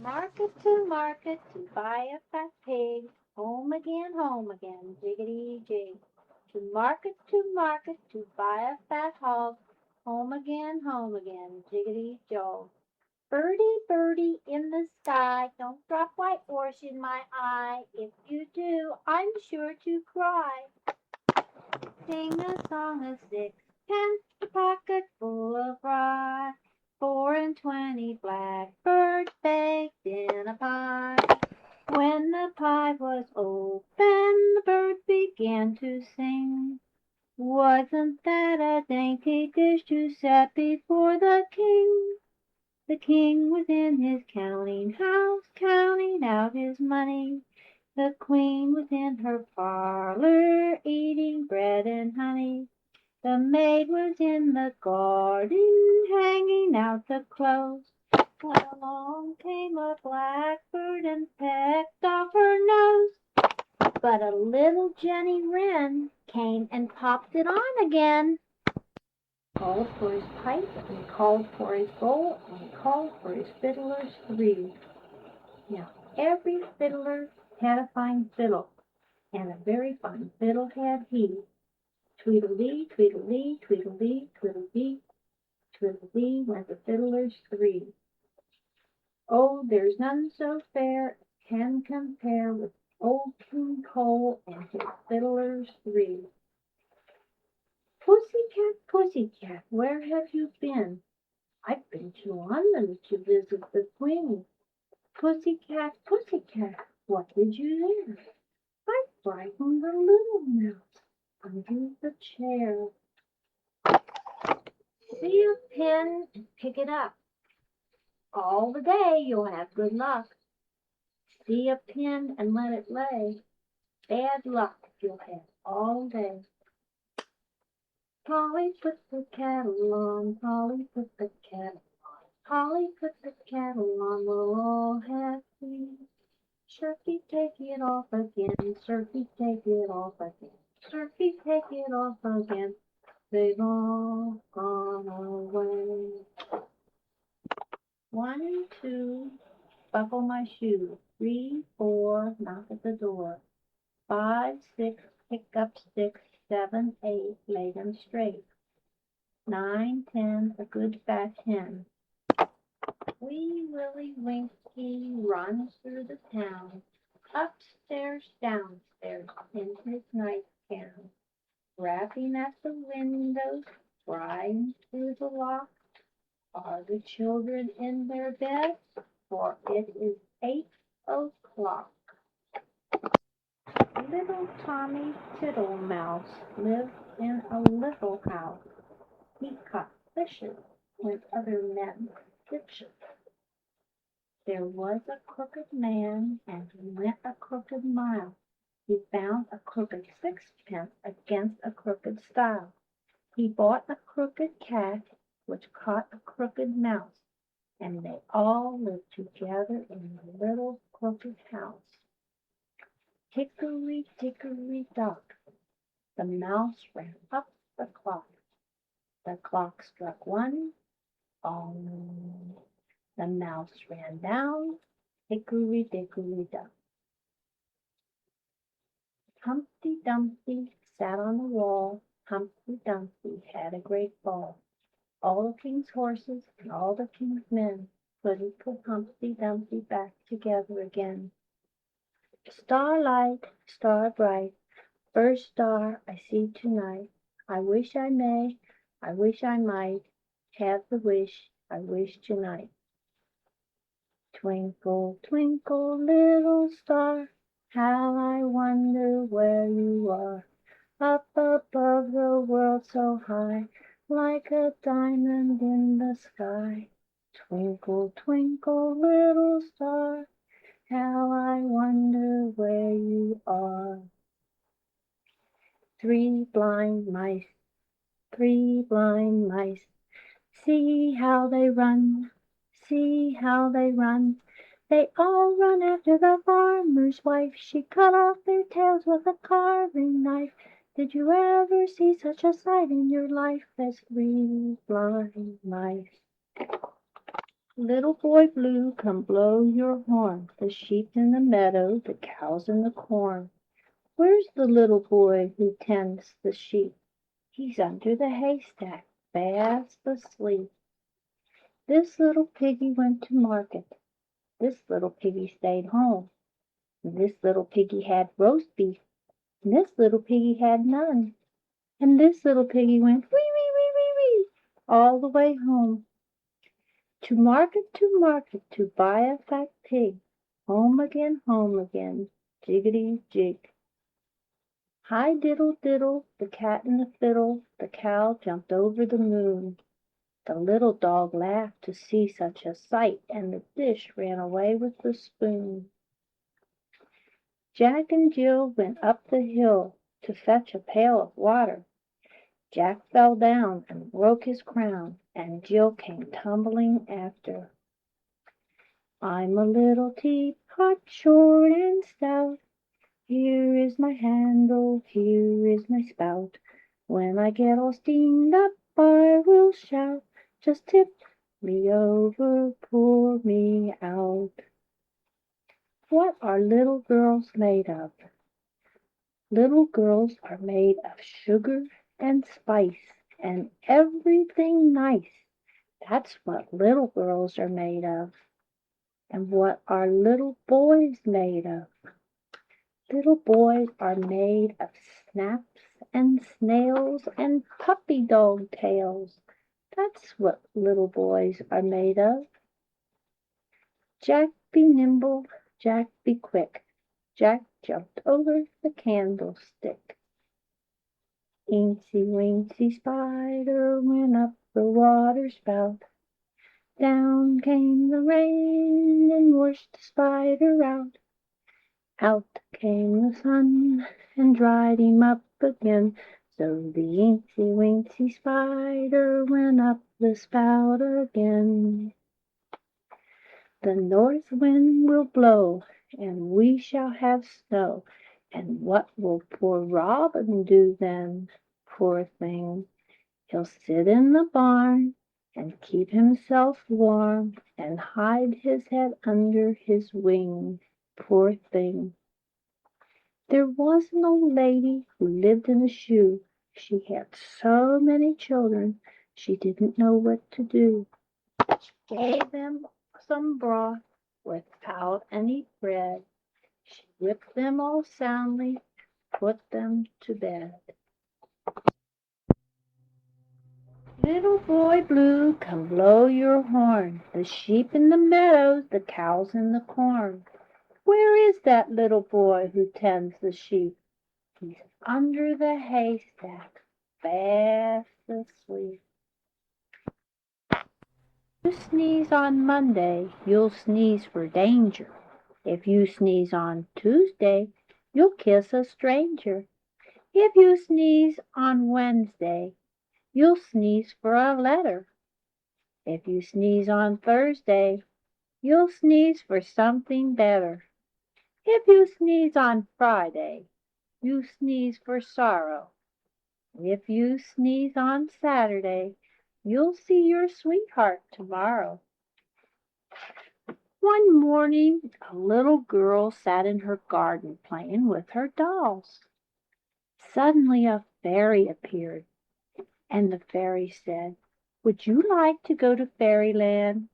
Market to buy a fat pig. Home again, jiggity jig. To market to buy a fat hog. Home again, jiggity jog. Birdie, birdie in the sky, don't drop white horse in my eye. If you do, I'm sure to cry. Sing a song of sixpence, a pocket full of rye. 4 and 20 blackbirds baked in a pie. When the pie was open, the birds began to sing. Wasn't that a dainty dish to set before the king? The king was in his counting house, counting out his money. The queen was in her parlor, eating bread and honey. The maid was in the garden, hanging out the clothes. When along came a blackbird and pecked off her nose. But a little Jenny Wren came and popped it on again. Called for his pipe, and called for his bowl, and called for his fiddlers 3. Now, every fiddler had a fine fiddle, and a very fine fiddle had he. Tweedledee, tweedledee, tweedledee, tweedledee, tweedledee went the fiddlers 3. Oh, there's none so fair can compare with old King Cole and his fiddlers 3. Pussy cat, where have you been? I've been to London to visit the Queen. Pussy cat, what did you there? I frightened the little mouse under the chair. See a pin and pick it up. All the day you'll have good luck. See a pin and let it lay. Bad luck you'll have all day. Polly put the kettle on, Polly put the kettle on. Polly put the kettle on, we'll all have tea. Shirky, take it off again, Shirky, take it off again. Shirky, take it off again, they've all gone away. 1, 2, buckle my shoe. 3, 4, knock at the door. 5, 6, pick up sticks. 7, 8, lay them straight. 9, 10, a good fat hen. Wee Willie Winkie runs through the town, upstairs, downstairs, in his nightgown, rapping at the windows, prying through the lock. Are the children in their beds? For it is 8 o'clock. Little Tommy Tittlemouse lived in a little house. He caught fishes when other men fished. There was a crooked man, and he went a crooked mile. He found a crooked sixpence against a crooked stile. He bought a crooked cat, which caught a crooked mouse, and they all lived together in the little crooked house. Hickory dickory dock, the mouse ran up the clock. The clock struck 1, bong. The mouse ran down, hickory dickory dock. Humpty Dumpty sat on the wall. Humpty Dumpty had a great ball. All the king's horses and all the king's men couldn't put Humpty Dumpty back together again. Starlight, star bright, first star I see tonight. I wish I may, I wish I might have the wish I wish tonight. Twinkle, twinkle, little star, how I wonder where you are. Up above the world so high, like a diamond in the sky. Twinkle, twinkle, little star, how I wonder where you are. 3 blind mice, 3 blind mice, see how they run, see how they run. They all run after the farmer's wife. She cut off their tails with a carving knife. Did you ever see such a sight in your life as 3 blind mice? Little boy blue, come blow your horn. The sheep in the meadow, the cows in the corn. Where's the little boy who tends the sheep? He's under the haystack, fast asleep. This little piggy went to market. This little piggy stayed home. This little piggy had roast beef. And this little piggy had none. And this little piggy went wee, wee, wee, wee, wee, all the way home. To market, to buy a fat pig. Home again, jiggity jig. Hi diddle diddle, the cat and the fiddle, the cow jumped over the moon. The little dog laughed to see such a sight, and the dish ran away with the spoon. Jack and Jill went up the hill to fetch a pail of water. Jack fell down and broke his crown, and Jill came tumbling after. I'm a little teapot, short and stout. Here is my handle, here is my spout. When I get all steamed up, I will shout, just tip me over, pour me out. What are little girls made of? Little girls are made of sugar and spice and everything nice. That's what little girls are made of. And what are little boys made of? Little boys are made of snaps and snails and puppy dog tails. That's what little boys are made of. Jack be nimble, Jack be quick. Jack jumped over the candlestick. Eensy weensy spider went up the water spout. Down came the rain and washed the spider out. Out came the sun and dried him up again. So the eensy weensy spider went up the spout again. The north wind will blow, and we shall have snow. And what will poor Robin do then? Poor thing, he'll sit in the barn and keep himself warm and hide his head under his wing. Poor thing. There was an old lady who lived in a shoe. She had so many children, she didn't know what to do. She gave them some broth without any bread. She whipped them all soundly, put them to bed. Little boy blue, come blow your horn. The sheep in the meadows, the cows in the corn. Where is that little boy who tends the sheep? He's under the haystack, fast asleep. If you sneeze on Monday, you'll sneeze for danger. If you sneeze on Tuesday, you'll kiss a stranger. If you sneeze on Wednesday, you'll sneeze for a letter. If you sneeze on Thursday, you'll sneeze for something better. If you sneeze on Friday, you sneeze for sorrow. If you sneeze on Saturday, you'll see your sweetheart tomorrow. One morning, a little girl sat in her garden playing with her dolls. Suddenly a fairy appeared, and the fairy said, "Would you like to go to fairyland?"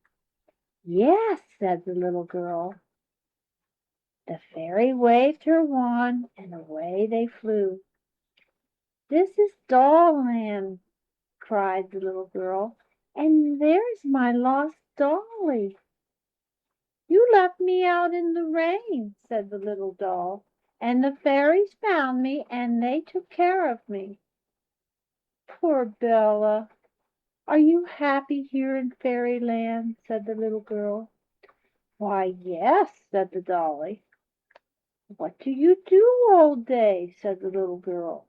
"Yes," said the little girl. The fairy waved her wand, and away they flew. "This is Dollland," cried the little girl, "and there's my lost dolly." "You left me out in the rain," said the little doll, "and the fairies found me, and they took care of me." "Poor Bella, are you happy here in fairyland?" said the little girl. "Why, yes," said the dolly. "What do you do all day?" said the little girl.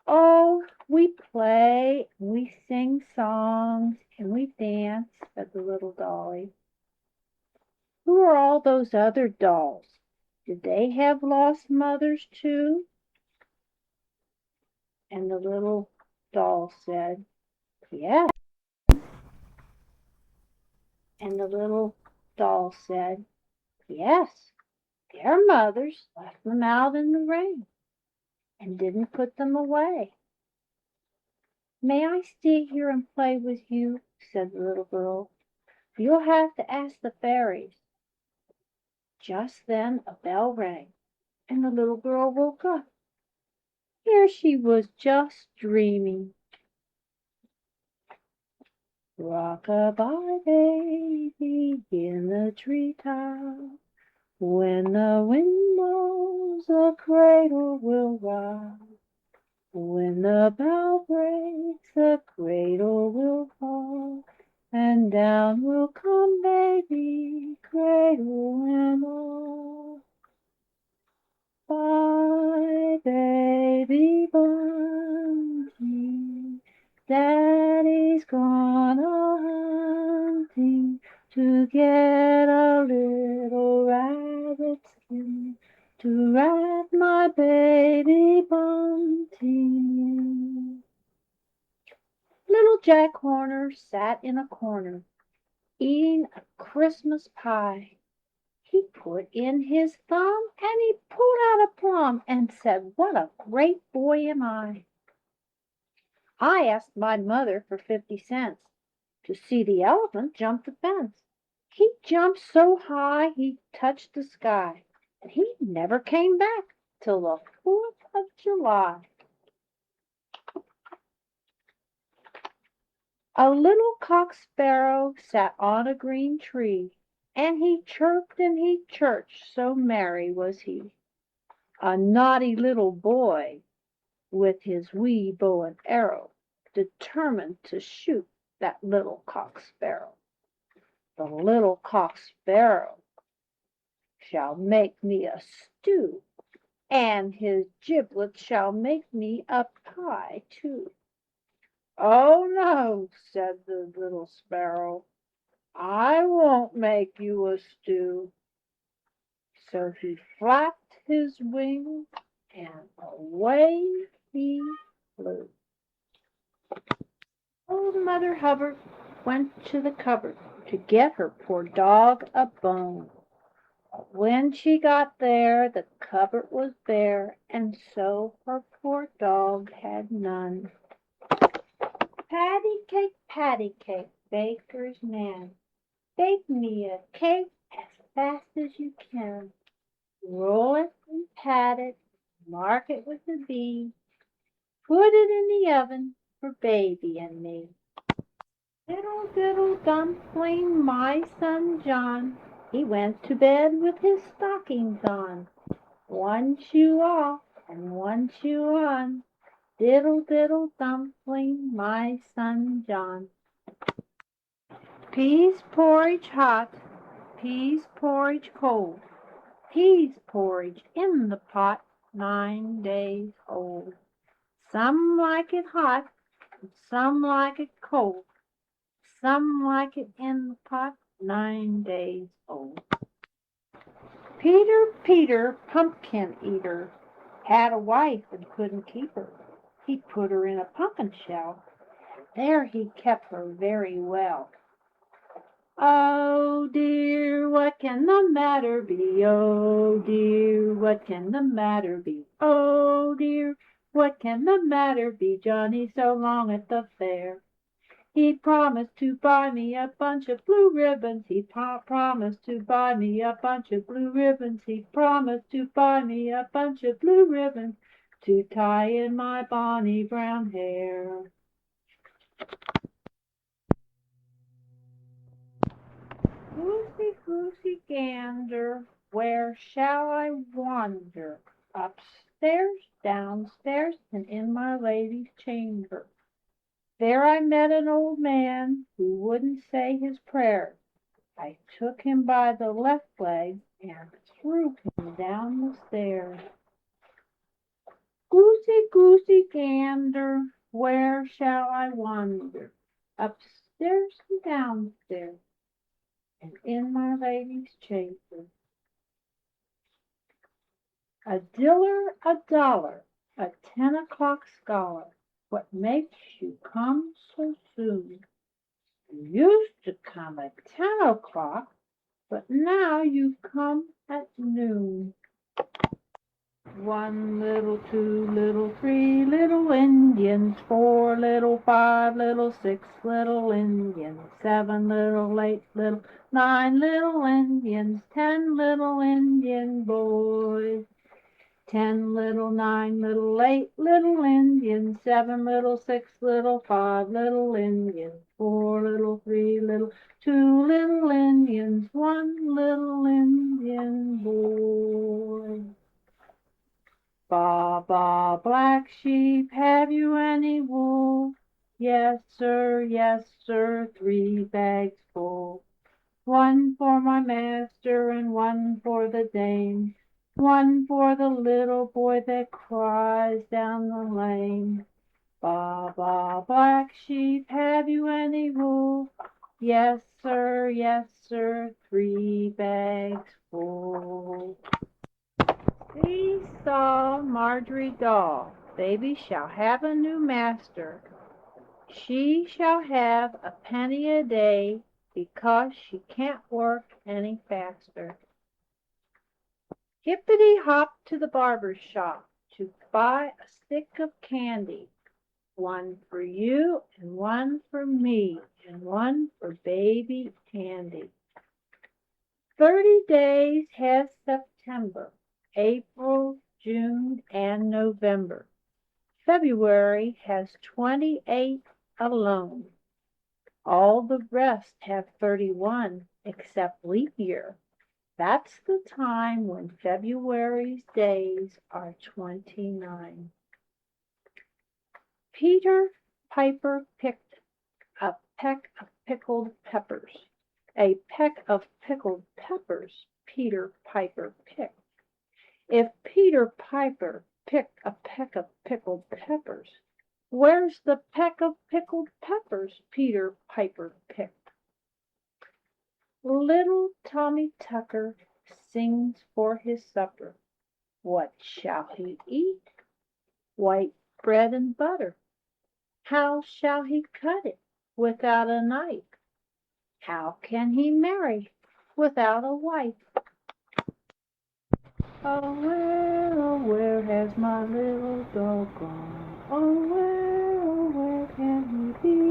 "Oh, we play, and we sing songs, and we dance," said the little dolly. "Who are all those other dolls? Did they have lost mothers too?" And the little doll said, "Yes." And the little doll said, yes, their mothers left them out in the rain and didn't put them away. May I stay here and play with you? Said the little girl. You'll have to ask the fairies. Just then a bell rang, and the little girl woke up. Here she was just dreaming. Rock-a-bye, baby, in the treetop. When the wind blows, the cradle will rock. When the bough breaks, the cradle will fall, and down will come baby, cradle and all. Bye, baby bunting, Daddy's gone a-hunting to get a little rabbit skin to wrap my baby bunting. Little Jack Horner sat in a corner, eating a Christmas pie. He put in his thumb and he pulled out a plum and said, what a great boy am I. I asked my mother for 50 cents to see the elephant jump the fence. He jumped so high he touched the sky, and he never came back till the 4th of July. A little cock sparrow sat on a green tree, and he chirped and he chirped, so merry was he. A naughty little boy, with his wee bow and arrow, determined to shoot that little cock sparrow. The little cock sparrow shall make me a stew, and his giblets shall make me a pie too. Oh no, said the little sparrow, I won't make you a stew. So he flapped his wings and away he flew. Old Mother Hubbard went to the cupboard to get her poor dog a bone. When she got there, the cupboard was bare, and so her poor dog had none. Patty cake, baker's man, bake me a cake as fast as you can. Roll it and pat it, mark it with a B, put it in the oven for baby and me. Diddle diddle dumpling, my son John, he went to bed with his stockings on. One shoe off and one shoe on, diddle diddle dumpling, my son John. Peas porridge hot, peas porridge cold, peas porridge in the pot, 9 days old. Some like it hot, and some like it cold. Some like it in the pot, 9 days old. Peter, pumpkin eater, had a wife and couldn't keep her. He put her in a pumpkin shell, and there he kept her very well. Oh dear, what can the matter be? Oh dear, what can the matter be? Oh dear, what can the matter be? Johnny so long at the fair. He promised to buy me a bunch of blue ribbons. He promised to buy me a bunch of blue ribbons. He promised to buy me a bunch of blue ribbons to tie in my bonny brown hair. Goosey, goosey, gander, where shall I wander? Upstairs, downstairs, and in my lady's chamber. There I met an old man who wouldn't say his prayers. I took him by the left leg and threw him down the stairs. Goosey, goosey, gander, where shall I wander? Upstairs and downstairs, and in my lady's chamber. A diller, a dollar, a 10 o'clock scholar, what makes you come so soon? You used to come at 10 o'clock, but now you come at noon. One little, two little, three little Indians, four little, five little, six little Indians, seven little, eight little, nine little Indians, 10 little Indian boys. 10 little, 9 little, 8 little Indians, 7 little, 6 little, 5 little Indians, 4 little, 3 little, 2 little Indians, 1 little Indian boy. Ba, ba, black sheep, have you any wool? Yes, sir, 3 bags full. One for my master and one for the dame, one for the little boy that cries down the lane. Ba, ba, black sheep, have you any wool? Yes, sir, 3 bags full. Seesaw, Marjorie Daw, baby shall have a new master. She shall have a penny a day because she can't work any faster. Hippity-hop to the barber's shop to buy a stick of candy. One for you and one for me and one for baby Andy. 30 days has September, April, June, and November. February has 28 alone. All the rest have 31 except leap year. That's the time when February's days are 29. Peter Piper picked a peck of pickled peppers. A peck of pickled peppers Peter Piper picked. If Peter Piper picked a peck of pickled peppers, where's the peck of pickled peppers Peter Piper picked? Little Tommy Tucker sings for his supper. What shall he eat? White bread and butter. How shall he cut it without a knife? How can he marry without a wife? Oh, where has my little dog gone? Oh, where can he be?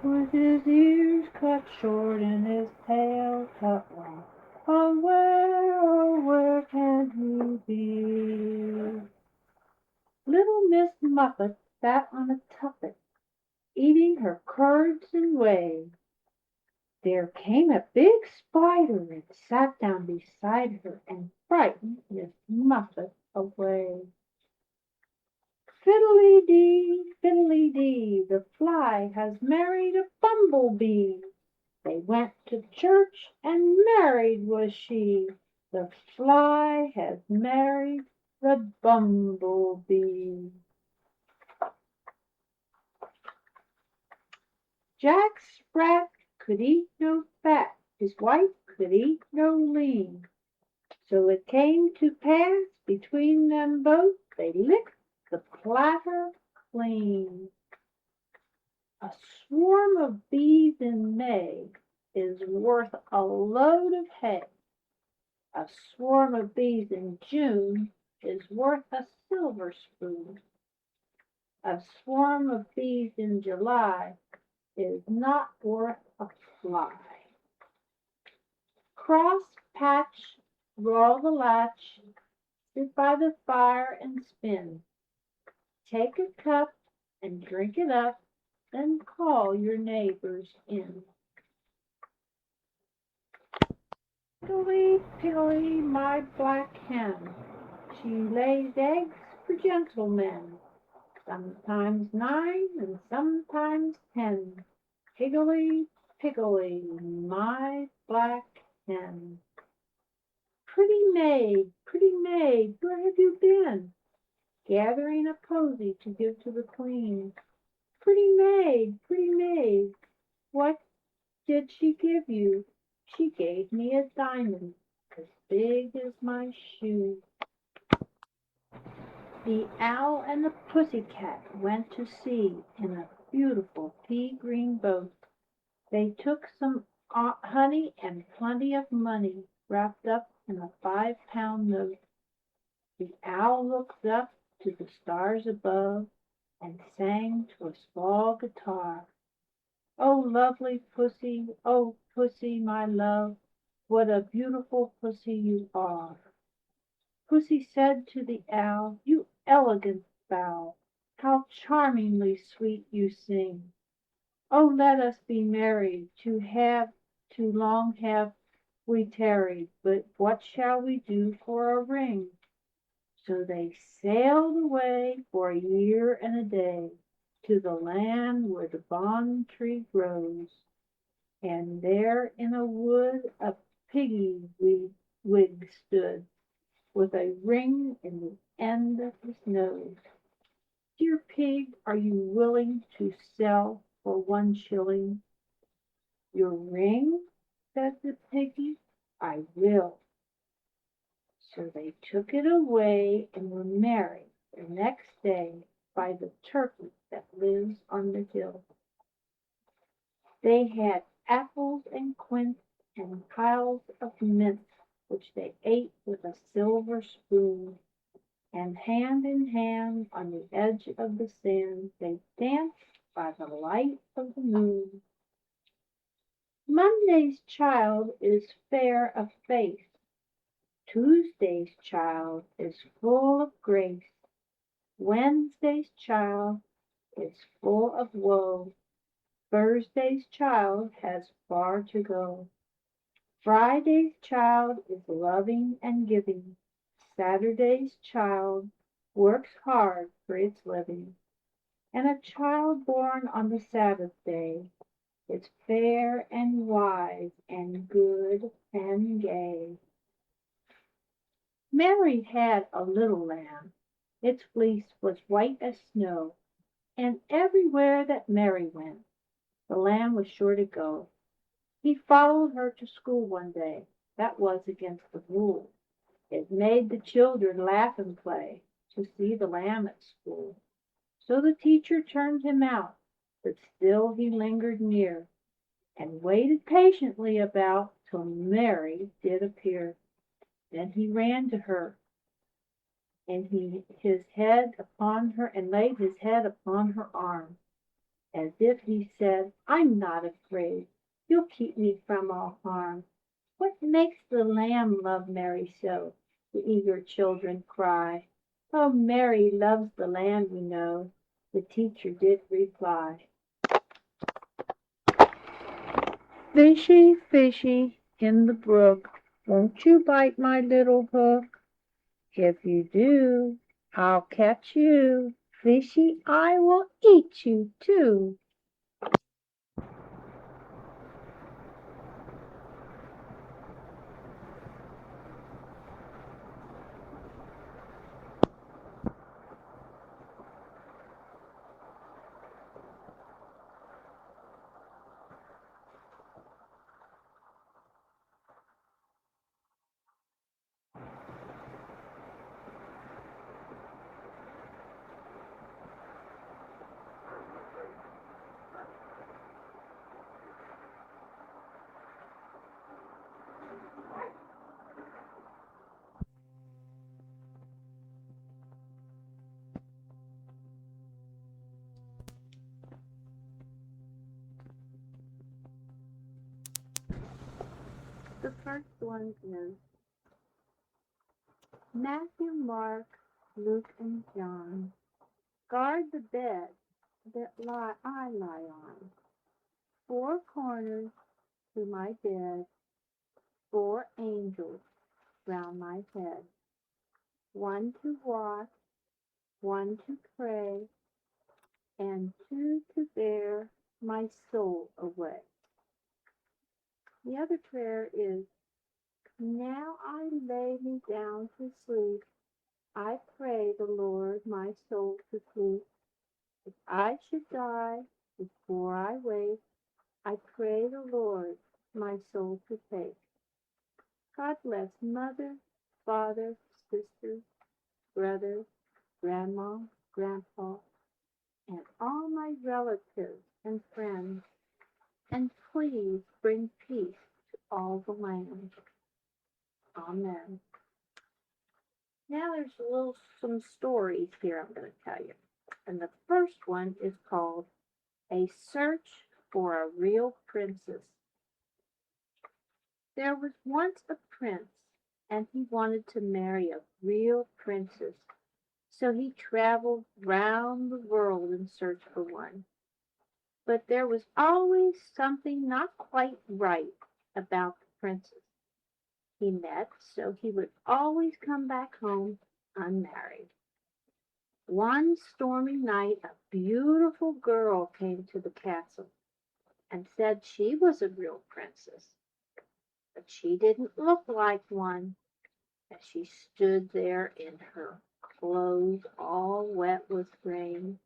With his ears cut short and his tail cut long. Oh, where can he be? Little Miss Muffet sat on a tuffet, eating her curds and whey. There came a big spider and sat down beside her and frightened Miss Muffet away. Fiddly-dee, the fly has married a bumblebee. They went to church and married was she. The fly has married the bumblebee. Jack Sprat could eat no fat, his wife could eat no lean. So it came to pass between them both, they licked the platter clean. A swarm of bees in May is worth a load of hay. A swarm of bees in June is worth a silver spoon. A swarm of bees in July is not worth a fly. Cross patch, roll the latch, sit by the fire and spin. Take a cup and drink it up, then call your neighbors in. Piggly, piggly, my black hen, she lays eggs for gentlemen, sometimes 9 and sometimes 10. Piggly, piggly, my black hen. Pretty maid, where have you been? Gathering a posy to give to the queen. Pretty maid, what did she give you? She gave me a diamond as big as my shoe. The owl and the pussycat went to sea in a beautiful pea-green boat. They took some honey and plenty of money wrapped up in a 5-pound note. The owl looked up to the stars above and sang to a small guitar. "Oh, lovely pussy, oh, pussy, my love, what a beautiful pussy you are." Pussy said to the owl, "You elegant fowl, how charmingly sweet you sing. Oh, let us be married, too long have we tarried, but what shall we do for a ring?" So they sailed away for a year and a day to the land where the bond tree grows, and there in a wood a piggy wig stood, with a ring in the end of his nose. "Dear pig, are you willing to sell for 1 shilling your ring?" said the piggy. "I will." So they took it away and were married the next day by the turkey that lives on the hill. They had apples and quince and piles of mint, which they ate with a silver spoon, and hand in hand on the edge of the sand they danced by the light of the moon. Monday's child is fair of face, Tuesday's child is full of grace, Wednesday's child is full of woe, Thursday's child has far to go, Friday's child is loving and giving, Saturday's child works hard for its living, and a child born on the Sabbath day is fair and wise and good and gay. Mary had a little lamb. Its fleece was white as snow, and everywhere that Mary went, the lamb was sure to go. He followed her to school one day. That was against the rules. It made the children laugh and play to see the lamb at school. So the teacher turned him out, but still he lingered near, and waited patiently about till Mary did appear. Then he ran to her, and his head upon her, and laid his head upon her arm, as if he said, "I'm not afraid. You'll keep me from all harm." "What makes the lamb love Mary so?" the eager children cry. "Oh, Mary loves the lamb, you know," the teacher did reply. "Fishy, fishy, in the brook, won't you bite my little hook? If you do, I'll catch you. Fishy, I will eat you too." The first one is Matthew, Mark, Luke, and John. Guard the bed that I lie on. 4 corners to my bed, 4 angels round my head. One to watch, one to pray, and two to bear my soul away. The other prayer is, now I lay me down to sleep. I pray the Lord my soul to keep. If I should die before I wake, I pray the Lord my soul to take. God bless mother, father, sisters, brothers, grandma, grandpa, and all my relatives and friends. and please bring peace to all the land. Amen. Now there's some stories here I'm going to tell you. And the first one is called A Search for a Real Princess. There was once a prince, and he wanted to marry a real princess. So he traveled round the world in search for one. But there was always something not quite right about the princess he met, so he would always come back home unmarried. One stormy night, a beautiful girl came to the castle and said she was a real princess, but she didn't look like one as she stood there in her clothes all wet with rain.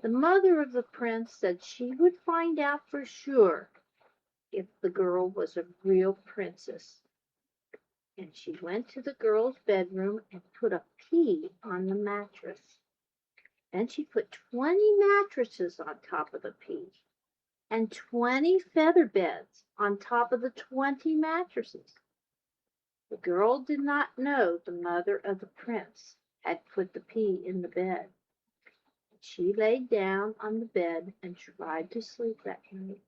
The mother of the prince said she would find out for sure if the girl was a real princess. And she went to the girl's bedroom and put a pea on the mattress. Then she put 20 mattresses on top of the pea and 20 feather beds on top of the 20 mattresses. The girl did not know the mother of the prince had put the pea in the bed. She lay down on the bed and tried to sleep that night.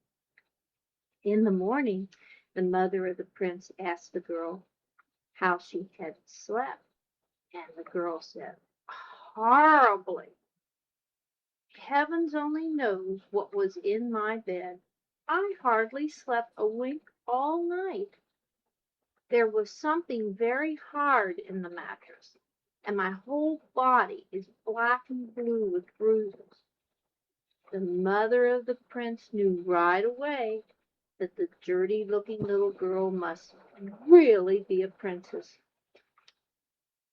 In the morning, the mother of the prince asked the girl how she had slept, and the girl said, "Horribly. Heavens only knows what was in my bed. I hardly slept a wink all night. There was something very hard in the mattress, and my whole body is black and blue with bruises." The mother of the prince knew right away that the dirty-looking little girl must really be a princess.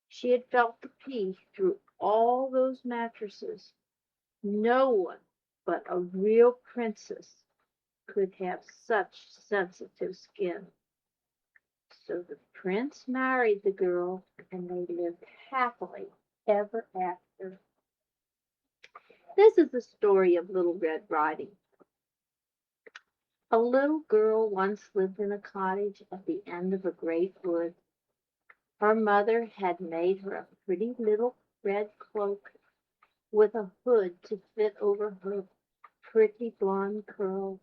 She had felt the pea through all those mattresses. No one but a real princess could have such sensitive skin. So the prince married the girl, and they lived happily ever after. This is the story of Little Red Riding. A little girl once lived in a cottage at the end of a great wood. Her mother had made her a pretty little red cloak with a hood to fit over her pretty blonde curls,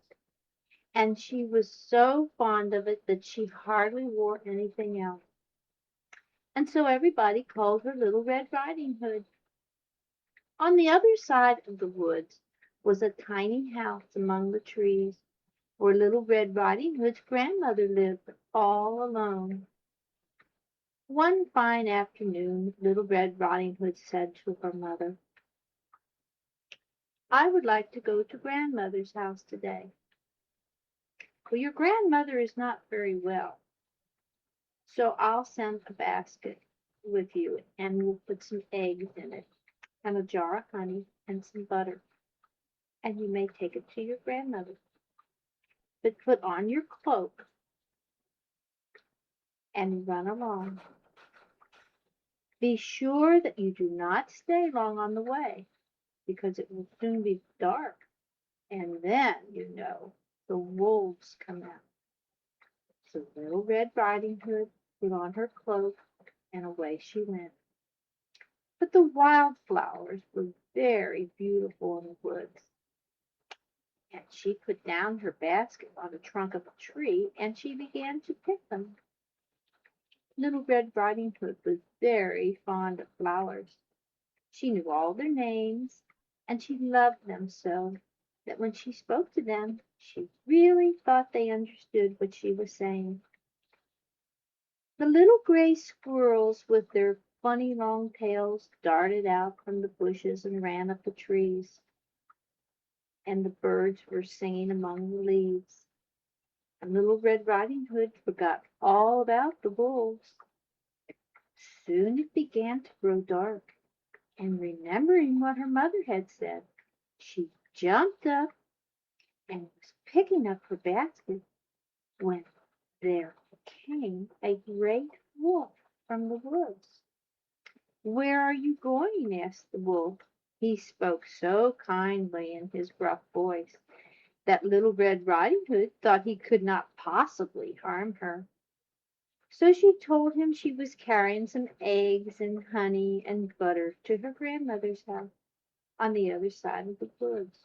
and she was so fond of it that she hardly wore anything else. And so everybody called her Little Red Riding Hood. On the other side of the woods was a tiny house among the trees, where Little Red Riding Hood's grandmother lived all alone. One fine afternoon, Little Red Riding Hood said to her mother, "I would like to go to grandmother's house today." "Well, your grandmother is not very well, so I'll send a basket with you, and we'll put some eggs in it, and a jar of honey, and some butter, and you may take it to your grandmother. But put on your cloak and run along. Be sure that you do not stay long on the way, because it will soon be dark, and then, you know, the wolves come out." So Little Red Riding Hood put on her cloak, and away she went. But the wild flowers were very beautiful in the woods, and she put down her basket on the trunk of a tree, and she began to pick them. Little Red Riding Hood was very fond of flowers. She knew all their names, and she loved them so that when she spoke to them, she really thought they understood what she was saying. The little gray squirrels with their funny long tails darted out from the bushes and ran up the trees, and the birds were singing among the leaves. And Little Red Riding Hood forgot all about the wolves. Soon it began to grow dark, and remembering what her mother had said, she jumped up and was picking up her basket when there came a great wolf from the woods. "Where are you going?" asked the wolf. He spoke so kindly in his gruff voice that Little Red Riding Hood thought he could not possibly harm her. So she told him she was carrying some eggs and honey and butter to her grandmother's house on the other side of the woods.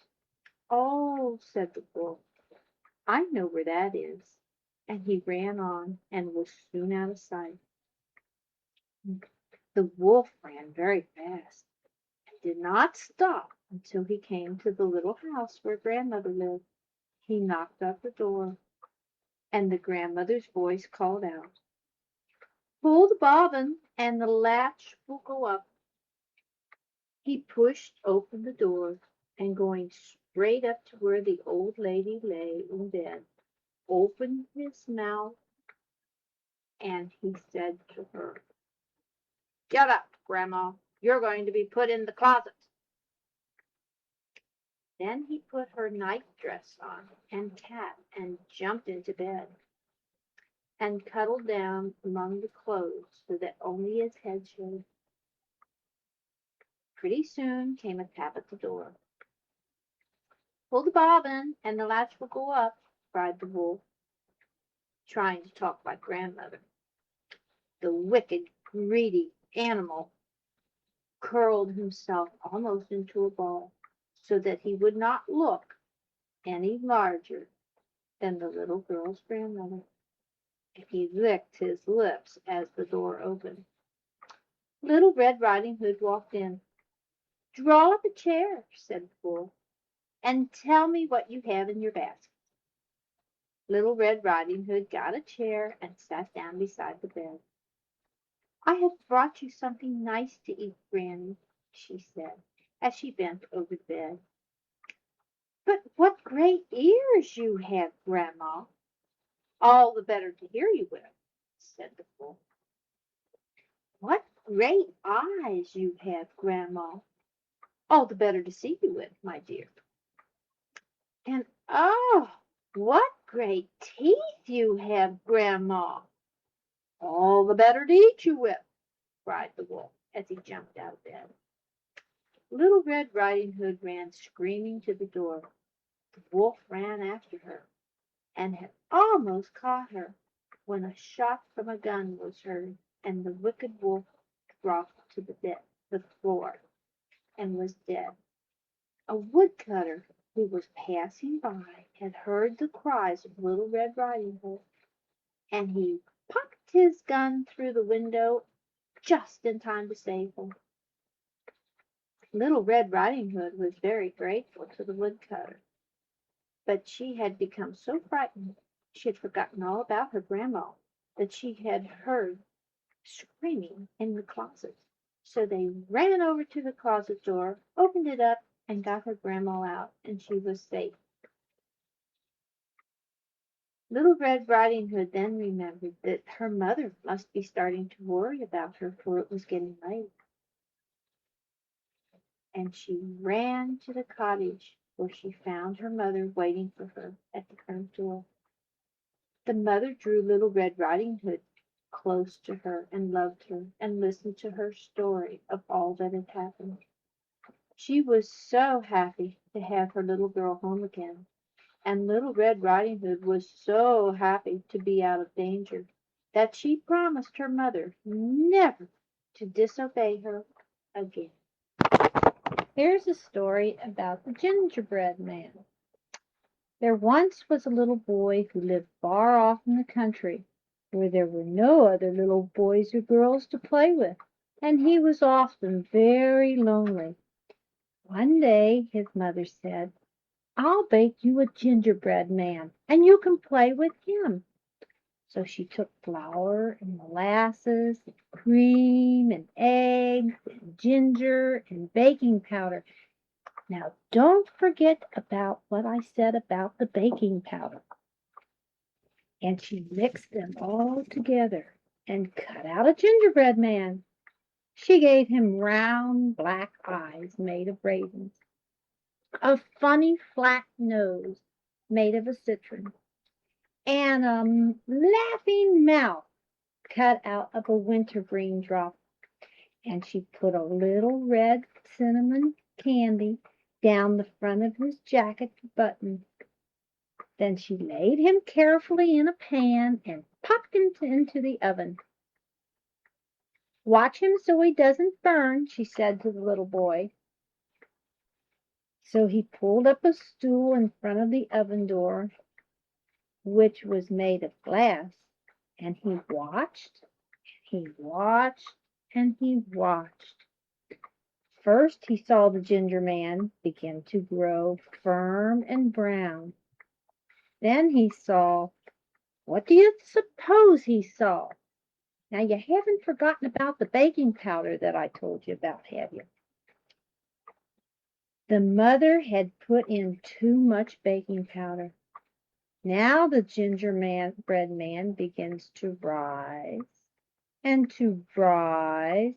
"Oh," said the wolf, "I know where that is." And he ran on and was soon out of sight. The wolf ran very fast and did not stop until he came to the little house where grandmother lived. He knocked at the door, and the grandmother's voice called out, "Pull the bobbin, and the latch will go up." He pushed open the door, and going straight up to where the old lady lay in bed, opened his mouth, and he said to her, "Get up, Grandma. You're going to be put in the closet." Then he put her nightdress on and cap and jumped into bed and cuddled down among the clothes so that only his head showed. Pretty soon came a tap at the door. "Pull the bobbin, and the latch will go up," cried the wolf, trying to talk like grandmother. The wicked, greedy animal curled himself almost into a ball so that he would not look any larger than the little girl's grandmother. And he licked his lips as the door opened. Little Red Riding Hood walked in. "Draw up a chair," said the wolf, "and tell me what you have in your basket." Little Red Riding Hood got a chair and sat down beside the bed. "I have brought you something nice to eat, Granny," she said, as she bent over the bed. "But what great ears you have, Grandma." "All the better to hear you with," said the wolf. "What great eyes you have, Grandma." "All the better to see you with, my dear." "And oh, what great teeth you have, Grandma." "All the better to eat you with," cried the wolf as he jumped out of bed. Little Red Riding Hood ran screaming to the door. The wolf ran after her and had almost caught her when a shot from a gun was heard, and the wicked wolf dropped to the floor and was dead. A woodcutter who was passing by had heard the cries of Little Red Riding Hood, and he popped his gun through the window just in time to save her. Little Red Riding Hood was very grateful to the woodcutter, but she had become so frightened she had forgotten all about her grandma that she had heard screaming in the closet. So they ran over to the closet door, opened it up, and got her grandma out, and she was safe. Little Red Riding Hood then remembered that her mother must be starting to worry about her, for it was getting late. And she ran to the cottage, where she found her mother waiting for her at the front door. The mother drew Little Red Riding Hood close to her and loved her and listened to her story of all that had happened. She was so happy to have her little girl home again, and Little Red Riding Hood was so happy to be out of danger that she promised her mother never to disobey her again. Here's a story about the gingerbread man. There once was a little boy who lived far off in the country, where there were no other little boys or girls to play with, and he was often very lonely. One day his mother said, "I'll bake you a gingerbread man, and you can play with him." So she took flour and molasses, and cream and eggs and ginger and baking powder. Now don't forget about what I said about the baking powder. And she mixed them all together and cut out a gingerbread man. She gave him round black eyes made of raisins, a funny flat nose made of a citron, and a laughing mouth cut out of a wintergreen drop. And she put a little red cinnamon candy down the front of his jacket button. Then she laid him carefully in a pan and popped him into the oven. "Watch him so he doesn't burn," she said to the little boy. So he pulled up a stool in front of the oven door, which was made of glass, and he watched, he watched, and he watched. First he saw the ginger man begin to grow firm and brown. Then he saw, what do you suppose he saw? Now you haven't forgotten about the baking powder that I told you about, have you? The mother had put in too much baking powder. Now the gingerbread man begins to rise and to rise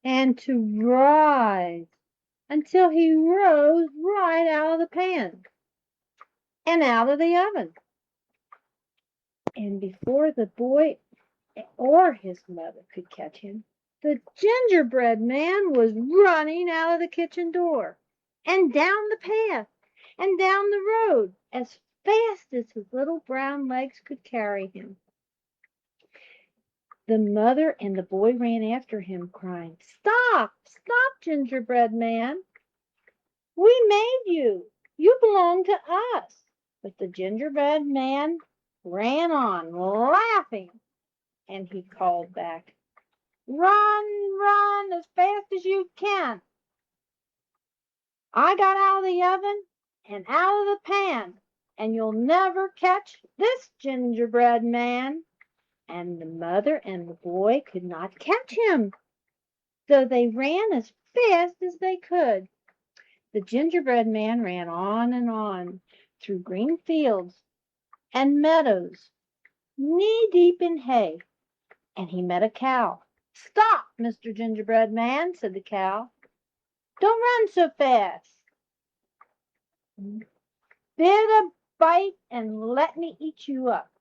and to rise until he rose right out of the pan and out of the oven. And before the boy or his mother could catch him, the gingerbread man was running out of the kitchen door and down the path and down the road as fast as his little brown legs could carry him. The mother and the boy ran after him, crying, "Stop! Stop, gingerbread man! We made you! You belong to us!" But the gingerbread man ran on, laughing, and he called back, "Run, run as fast as you can! I got out of the oven and out of the pan, and you'll never catch this gingerbread man." And the mother and the boy could not catch him, though they ran as fast as they could. The gingerbread man ran on and on through green fields and meadows, knee-deep in hay, and he met a cow. "Stop, Mr. Gingerbread Man," said the cow. "Don't run so fast. Bit a bite and let me eat you up."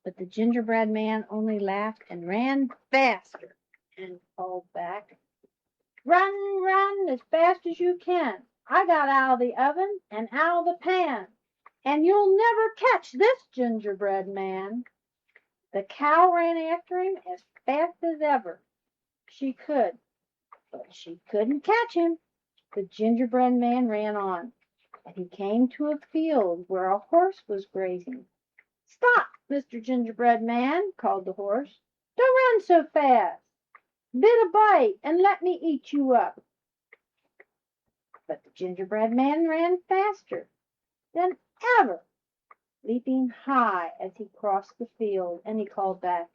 But the gingerbread man only laughed and ran faster and called back, "Run, run as fast as you can. I got out of the oven and out of the pan, and you'll never catch this gingerbread man." The cow ran after him as fast as ever she could, but she couldn't catch him. The gingerbread man ran on, and he came to a field where a horse was grazing. "Stop, Mr. Gingerbread Man," called the horse. "Don't run so fast. Bit a bite and let me eat you up." But the gingerbread man ran faster than ever, leaping high as he crossed the field, and he called back,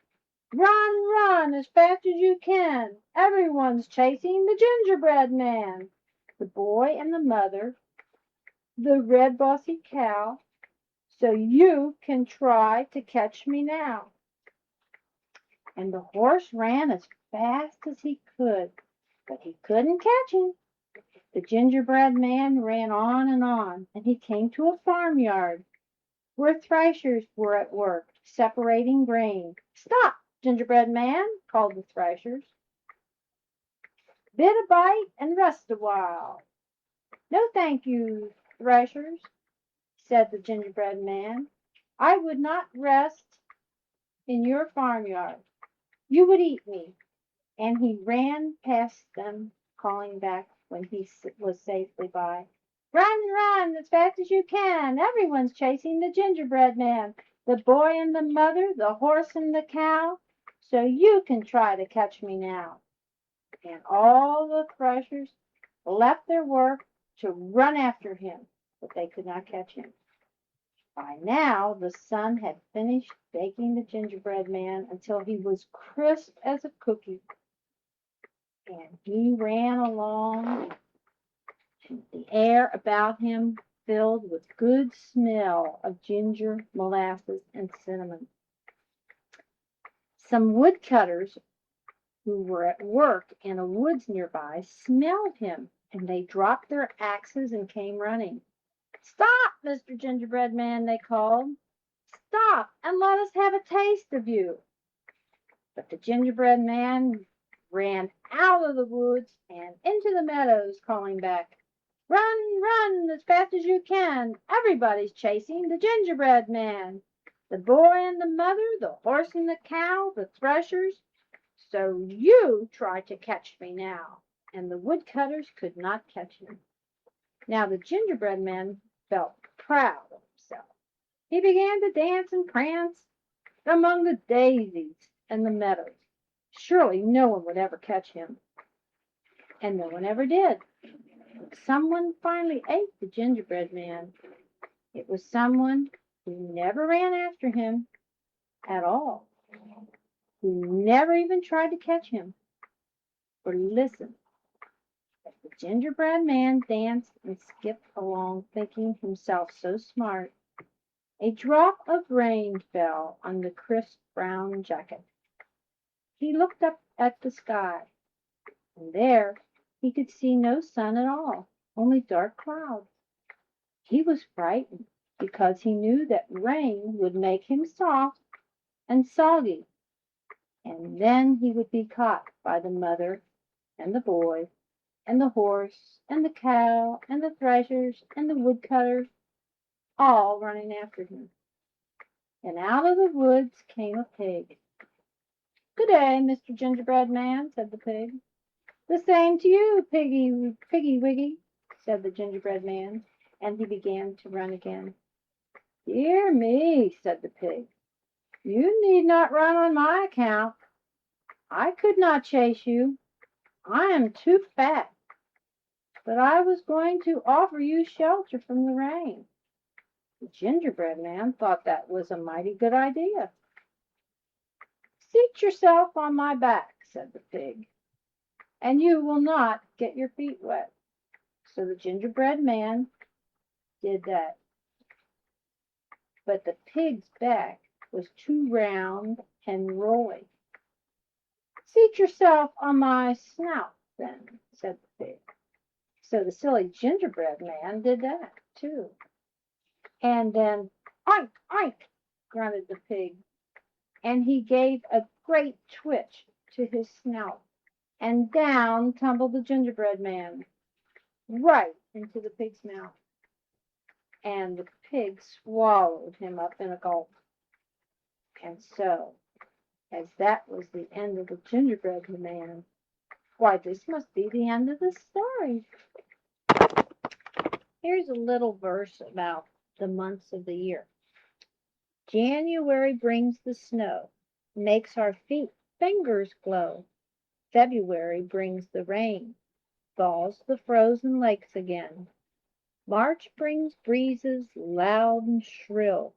"Run, run as fast as you can. Everyone's chasing the gingerbread man." The boy and the mother, the red bossy cow, "So you can try to catch me now." And the horse ran as fast as he could, but he couldn't catch him. The gingerbread man ran on, and he came to a farmyard where threshers were at work separating grain. "Stop, gingerbread man," called the threshers. "Bit a bite and rest a while." "No, thank you, threshers," said the gingerbread man. "I would not rest in your farmyard. You would eat me." And he ran past them, calling back when he was safely by, "Run, run as fast as you can. Everyone's chasing the gingerbread man. The boy and the mother, the horse and the cow. So you can try to catch me now." And all the threshers left their work to run after him, but they could not catch him. By now the sun had finished baking the gingerbread man until he was crisp as a cookie. And he ran along, and the air about him filled with good smell of ginger, molasses, and cinnamon. Some woodcutters who were at work in a woods nearby smelled him, and they dropped their axes and came running. "Stop, Mr. Gingerbread Man," they called. "Stop and let us have a taste of you." But the gingerbread man ran out of the woods and into the meadows, calling back, Run, run as fast as you can. Everybody's chasing the gingerbread man. The boy and the mother, the horse and the cow, the threshers. So you try to catch me now. And the woodcutters could not catch him. Now the gingerbread man felt proud of himself. He began to dance and prance among the daisies and the meadows. Surely no one would ever catch him. And no one ever did. Someone finally ate the gingerbread man. It was someone who never ran after him at all, who never even tried to catch him or listen. The gingerbread man danced and skipped along, thinking himself so smart. A drop of rain fell on the crisp brown jacket. He looked up at the sky, and there he could see no sun at all, only dark clouds. He was frightened because he knew that rain would make him soft and soggy, and then he would be caught by the mother and the boy and the horse and the cow and the threshers and the woodcutters, all running after him. And out of the woods came a pig. "Good day, Mr. Gingerbread Man," said the pig. "The same to you, Piggy Wiggy," said the gingerbread man, and he began to run again. "Dear me," said the pig, "you need not run on my account. I could not chase you. I am too fat. But I was going to offer you shelter from the rain." The gingerbread man thought that was a mighty good idea. "Seat yourself on my back," said the pig, "and you will not get your feet wet." So the gingerbread man did that. But the pig's back was too round and rolly. "Seat yourself on my snout, then," said the pig. So the silly gingerbread man did that, too. And then, "Oink, oink," grunted the pig, and he gave a great twitch to his snout, and down tumbled the gingerbread man, right into the pig's mouth. And the pig swallowed him up in a gulp. And so, as that was the end of the gingerbread man, why, this must be the end of the story. Here's a little verse about the months of the year. January brings the snow, makes our fingers glow. February brings the rain, thaws the frozen lakes again. March brings breezes loud and shrill,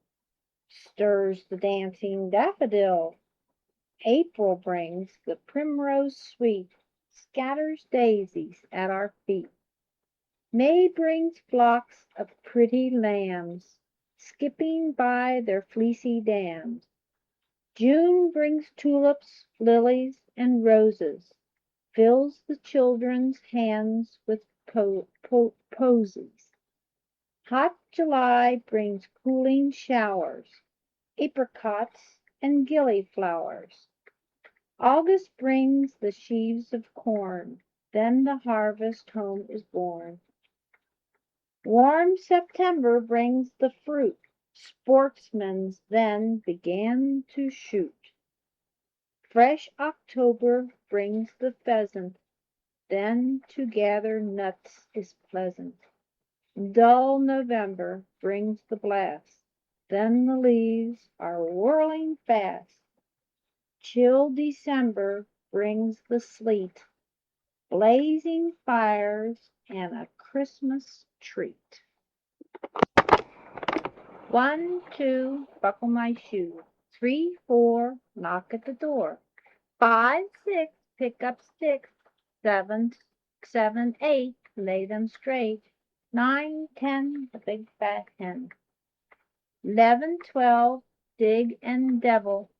stirs the dancing daffodil. April brings the primrose sweet, scatters daisies at our feet. May brings flocks of pretty lambs, skipping by their fleecy dams. June brings tulips, lilies, and roses, fills the children's hands with posies. Hot July brings cooling showers, apricots and gillyflowers. August brings the sheaves of corn, then the harvest home is born. Warm September brings the fruit, sportsmen then began to shoot. Fresh October brings the pheasant, then to gather nuts is pleasant. Dull November brings the blast, then the leaves are whirling fast. Chill December brings the sleet, blazing fires, and a Christmas treat. 1, 2, buckle my shoe. 3, 4, knock at the door. 5, 6, pick up sticks. 7, 8, lay them straight. 9, 10, the big fat hen. 11, 12, dig and devil.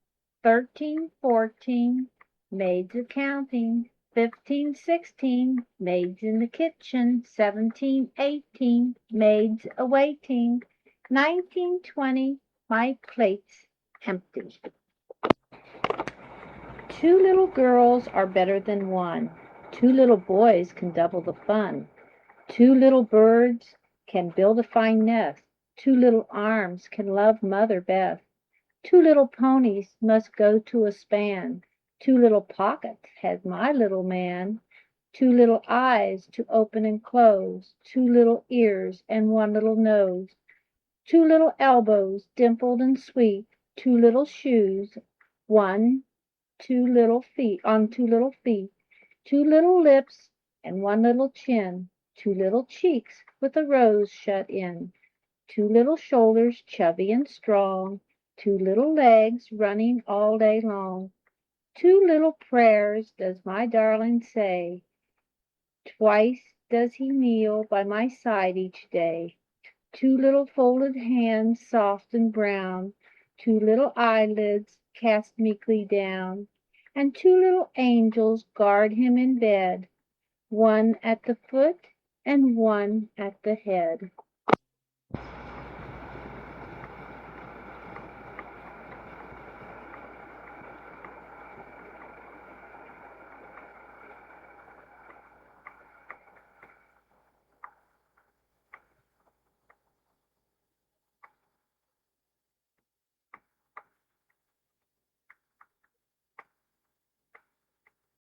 13, 14, maids a counting. 15, 16, maids in the kitchen. 17, 18, maids a waiting. 19, 20, my plate's empty. 2 little girls are better than one. 2 little boys can double the fun. Two little birds can build a fine nest. Two little arms can love mother best. Two little ponies must go to a span. Two little pockets has my little man. Two little eyes to open and close. Two little ears and one little nose. Two little elbows dimpled and sweet. Two little shoes, one, two little feet on two little feet. Two little lips and one little chin. Two little cheeks with a rose shut in. Two little shoulders chubby and strong. Two little legs running all day long. Two little prayers does my darling say. Twice does he kneel by my side each day. Two little folded hands soft and brown. Two little eyelids cast meekly down. And two little angels guard him in bed. One at the foot and one at the head.